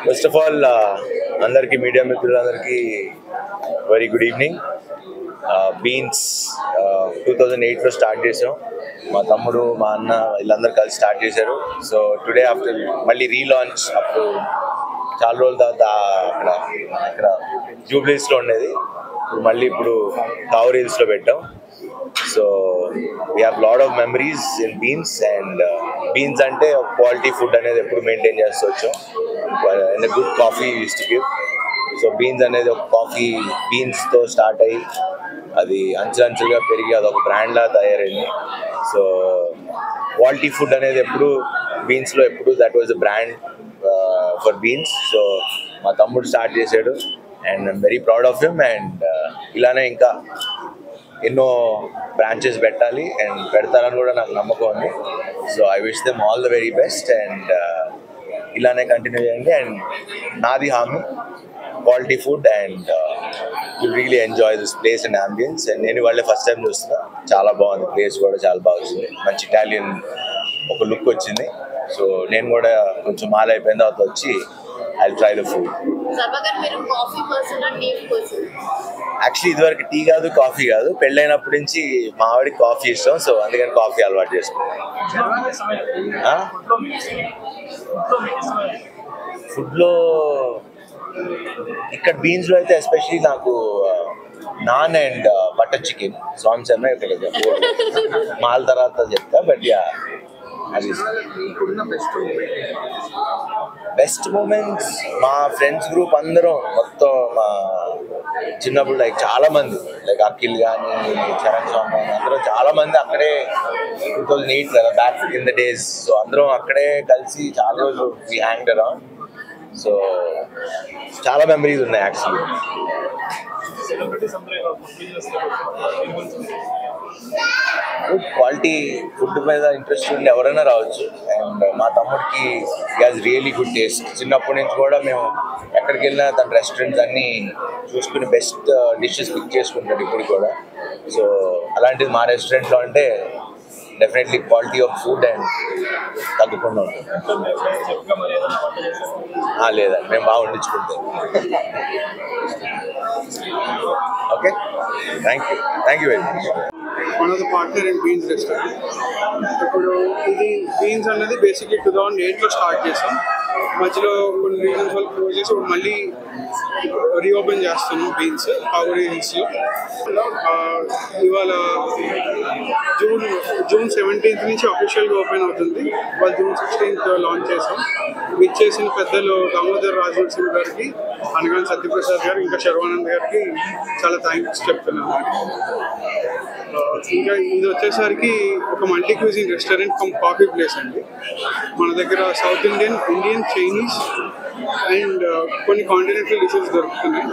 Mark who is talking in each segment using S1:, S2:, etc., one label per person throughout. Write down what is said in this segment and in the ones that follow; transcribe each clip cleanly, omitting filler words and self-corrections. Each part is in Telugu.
S1: First of all, andarki media mitrulandarki very good evening. Beans 2008 లో స్టార్ట్ చేసాం. మా తమ్ముడు మా అన్న వీళ్ళందరూ కలిసి స్టార్ట్ చేశారు. సో టుడే ఆఫ్టర్ మళ్ళీ రీలాంచ్ అప్పుడు చాలా రోజుల తర్వాత అక్కడ జూబ్లీస్లో ఉండేది, మళ్ళీ ఇప్పుడు కావూర్ హిల్స్లో పెట్టాం. So we have lot of memories in beans. And beans అంటే క్వాలిటీ ఫుడ్ అనేది ఎప్పుడు మెయింటైన్ చేస్తూ వచ్చాం. And good coffee use to give. So beans అనేది ఒక కాఫీ బీన్స్తో స్టార్ట్ అయ్యి అది అంచెలంచెలుగా పెరిగి అదొక బ్రాండ్లా తయారైంది. సో క్వాలిటీ ఫుడ్ అనేది ఎప్పుడు బీన్స్లో ఎప్పుడు that was a brand for beans. So మా తమ్ముడు స్టార్ట్ చేశాడు and I'm very proud of him. And ఇలానే ఇంకా ఎన్నో బ్రాంచెస్ పెట్టాలి అండ్ పెడతారని కూడా నాకు నమ్మకం ఉంది. So I wish them all the very best. And ఇలానే కంటిన్యూ చేయండి. అండ్ నాది హామీ quality food and will really enjoy this place and ambience. And నేను వాళ్ళే ఫస్ట్ టైం చూస్తున్నా, చాలా బాగుంది, ప్లేస్ కూడా చాలా బాగా వచ్చింది, మంచి ఇటాలియన్ ఒక లుక్ వచ్చింది. సో నేను కూడా కొంచెం మాల్ అయిపోయిన తర్వాత వచ్చి I will try the food. Actually ఇదివరకు టీ కాదు కాఫీ కాదు, పెళ్ళైనప్పటి నుంచి మా ఆవిడకి కాఫీ ఇష్టం. సో అందుకని కాఫీ అలవాటు చేసుకున్నాను. ఫుడ్లో ఇక్కడ బీన్స్లో అయితే ఎస్పెషలీ నాకు నాన్ అండ్ బటర్ చికెన్ స్వామి శర్మ ఇక్కడ మాల్ తర్వాత చెప్తా. బట్ యా అది బెస్ట్ మూమెంట్స్ మా ఫ్రెండ్స్ గ్రూప్ అందరం మొత్తం మా చిన్నప్పుడు లైక్ చాలా మంది లైక్ అఖిల్ కానీ చరణ్ స్వామి కానీ అందరం చాలా మంది అక్కడే 2008 కదా back in the days. So అందరం అక్కడే కలిసి చాలా రోజులు వి హ్యాంగ్డ్ అరౌండ్. సో చాలా మెమరీస్ ఉన్నాయి యాక్చువల్లీ. గుడ్ క్వాలిటీ ఫుడ్ మీద ఇంట్రెస్ట్ ఉండి ఎవరైనా రావచ్చు. అండ్ మా తమ్ముడికి హ్యాస్ రియలీ గుడ్ టేస్ట్. చిన్నప్పటి నుంచి కూడా మేము ఎక్కడికి వెళ్ళినా తన రెస్టారెంట్స్ అన్నీ చూసుకుని బెస్ట్ డిషెస్ పిక్ చేసుకుంటాడు ఇప్పుడు కూడా. సో అలాంటిది మా రెస్టారెంట్లో అంటే definitely quality of food and తగ్గకుండా ఉంటుంది. లేదండి, మేము బాగా వండించుకుంటాం. Okay, thank you very much.
S2: One of the partner in Beans restaurant. ఇప్పుడు ఇది బీన్స్ అనేది బేసిక్లీ 2008లో స్టార్ట్ చేసాం. మధ్యలో కొన్ని రీజన్స్ వల్ల క్లోజ్ చేసి ఇప్పుడు మళ్ళీ రీఓపెన్ చేస్తున్నాం బీన్స్ కావూర్ హిల్స్లో. ఇవాళ జూన్ 17th నుంచి అఫీషియల్గా ఓపెన్ అవుతుంది. వాళ్ళు June 16th లాంచ్ చేసాం. విచ్ చేసిన పెద్దలు దామోదర్ రాజవంశీ గారికి, అనగాని సత్యప్రసాద్ గారు, ఇంకా శర్వానంద్ గారికి చాలా థ్యాంక్స్ చెప్తున్నాను. ఇంకా ఇది వచ్చేసరికి ఒక multi cuisine restaurant come coffee place అండి. మన దగ్గర సౌత్ ఇండియన్, చైనీస్ అండ్ కొన్ని కాంటినెంటల్ డిషెస్ దొరుకుతున్నాయి.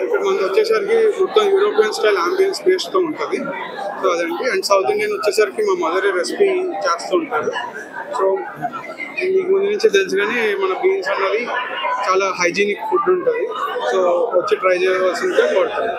S2: ఇక్కడ మనకు వచ్చేసరికి మొత్తం యూరోపియన్ స్టైల్ అంబియన్స్ బేస్తో ఉంటుంది. సో అదండి. అండ్ సౌత్ ఇండియన్ వచ్చేసరికి మా మదర్ రెసిపీ చేస్తూ ఉంటారు. సో మీకు ముందు నుంచి తెలుసు కానీ మన బీన్స్ అన్నది చాలా హైజీనిక్ ఫుడ్ ఉంటుంది. సో వచ్చి ట్రై చేయవలసిందిగా కోరుతాను.